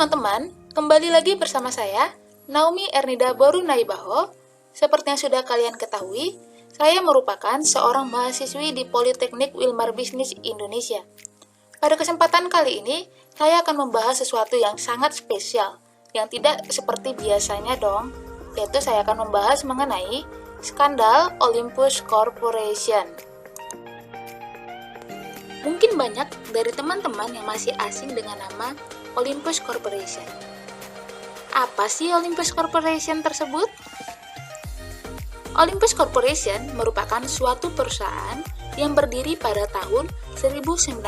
teman-teman, kembali lagi bersama saya, Naomi Ernida Borunaibaho. Seperti yang sudah kalian ketahui, saya merupakan seorang mahasiswi di Politeknik Wilmar Bisnis Indonesia. Pada kesempatan kali ini, saya akan membahas sesuatu yang sangat spesial, yang tidak seperti biasanya dong, yaitu saya akan membahas mengenai skandal Olympus Corporation. Mungkin banyak dari teman-teman yang masih asing dengan nama Olympus Corporation. Apa sih Olympus Corporation tersebut? Olympus Corporation merupakan suatu perusahaan yang berdiri pada tahun 1919.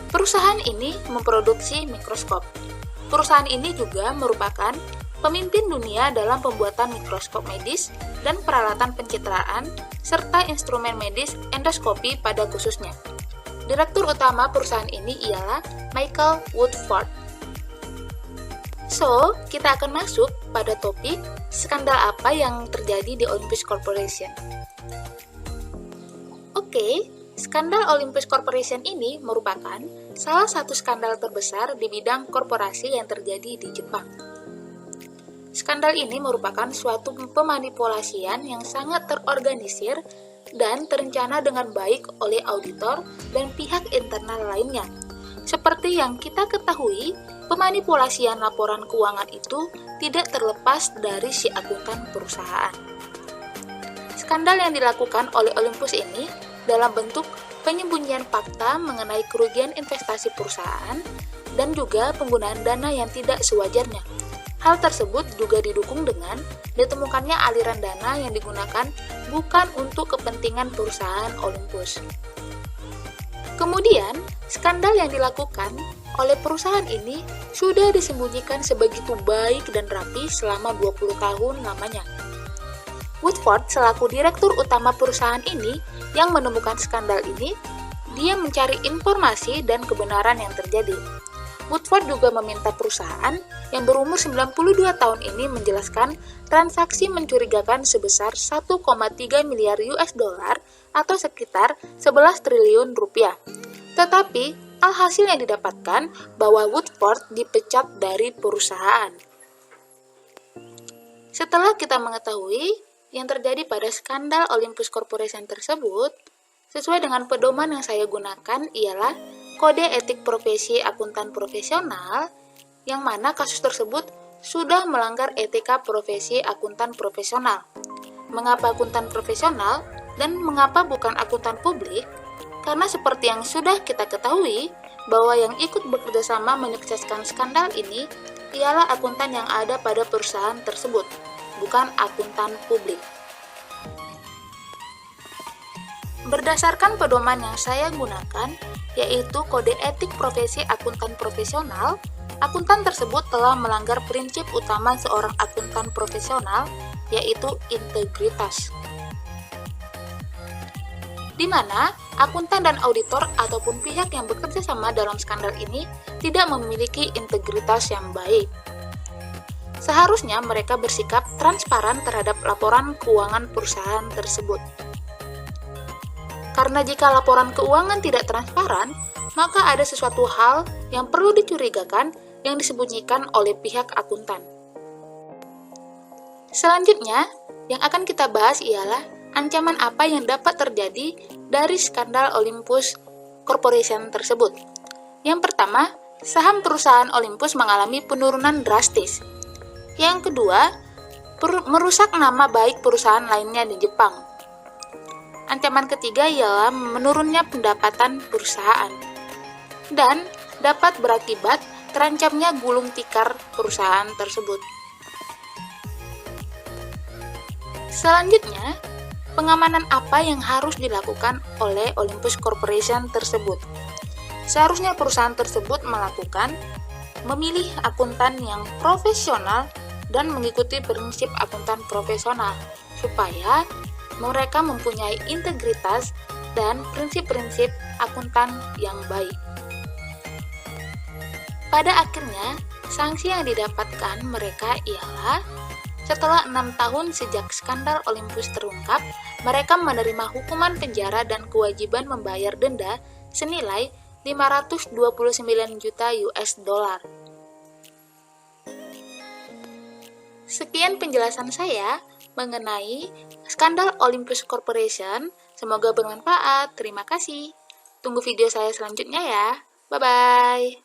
Perusahaan ini memproduksi mikroskop. Perusahaan ini juga merupakan pemimpin dunia dalam pembuatan mikroskop medis dan peralatan pencitraan, serta instrumen medis endoskopi pada khususnya. Direktur utama perusahaan ini ialah Michael Woodford. So, kita akan masuk pada topik skandal apa yang terjadi di Olympus Corporation. Oke, skandal Olympus Corporation ini merupakan salah satu skandal terbesar di bidang korporasi yang terjadi di Jepang. Skandal ini merupakan suatu pemanipulasian yang sangat terorganisir dan terencana dengan baik oleh auditor dan pihak internal lainnya. Seperti yang kita ketahui, pemanipulasian laporan keuangan itu tidak terlepas dari si akuntan perusahaan. Skandal yang dilakukan oleh Olympus ini dalam bentuk penyembunyian fakta mengenai kerugian investasi perusahaan dan juga penggunaan dana yang tidak sewajarnya. Hal tersebut juga didukung dengan ditemukannya aliran dana yang digunakan bukan untuk kepentingan perusahaan Olympus. Kemudian, skandal yang dilakukan oleh perusahaan ini sudah disembunyikan sebegitu baik dan rapi selama 20 tahun lamanya. Woodford selaku direktur utama perusahaan ini yang menemukan skandal ini, dia mencari informasi dan kebenaran yang terjadi. Woodford juga meminta perusahaan yang berumur 92 tahun ini menjelaskan transaksi mencurigakan sebesar 1,3 miliar US dollar atau sekitar 11 triliun rupiah. Tetapi, alhasil yang didapatkan bahwa Woodford dipecat dari perusahaan. Setelah kita mengetahui yang terjadi pada skandal Olympus Corporation tersebut, sesuai dengan pedoman yang saya gunakan ialah Kode Etik Profesi Akuntan Profesional, yang mana kasus tersebut sudah melanggar etika profesi akuntan profesional. Mengapa akuntan profesional dan mengapa bukan akuntan publik? Karena seperti yang sudah kita ketahui, bahwa yang ikut bekerja sama menyukseskan skandal ini ialah akuntan yang ada pada perusahaan tersebut, bukan akuntan publik. Berdasarkan pedoman yang saya gunakan, yaitu Kode Etik Profesi Akuntan Profesional, akuntan tersebut telah melanggar prinsip utama seorang akuntan profesional, yaitu integritas. Di mana akuntan dan auditor ataupun pihak yang bekerja sama dalam skandal ini tidak memiliki integritas yang baik. Seharusnya mereka bersikap transparan terhadap laporan keuangan perusahaan tersebut. Karena jika laporan keuangan tidak transparan, maka ada sesuatu hal yang perlu dicurigakan yang disembunyikan oleh pihak akuntan. Selanjutnya, yang akan kita bahas ialah ancaman apa yang dapat terjadi dari skandal Olympus Corporation tersebut. Yang pertama, saham perusahaan Olympus mengalami penurunan drastis. Yang kedua, merusak nama baik perusahaan lainnya di Jepang. Ancaman ketiga ialah menurunnya pendapatan perusahaan dan dapat berakibat terancamnya gulung tikar perusahaan tersebut. Selanjutnya, pengamanan apa yang harus dilakukan oleh Olympus Corporation tersebut? Seharusnya perusahaan tersebut memilih akuntan yang profesional dan mengikuti prinsip akuntan profesional supaya mereka mempunyai integritas dan prinsip-prinsip akuntan yang baik. Pada akhirnya, sanksi yang didapatkan mereka ialah setelah 6 tahun sejak skandal Olympus terungkap, mereka menerima hukuman penjara dan kewajiban membayar denda senilai 529 juta US dollar. Sekian penjelasan saya mengenai skandal Olympus Corporation. Semoga bermanfaat. Terima kasih. Tunggu video saya selanjutnya ya. Bye-bye.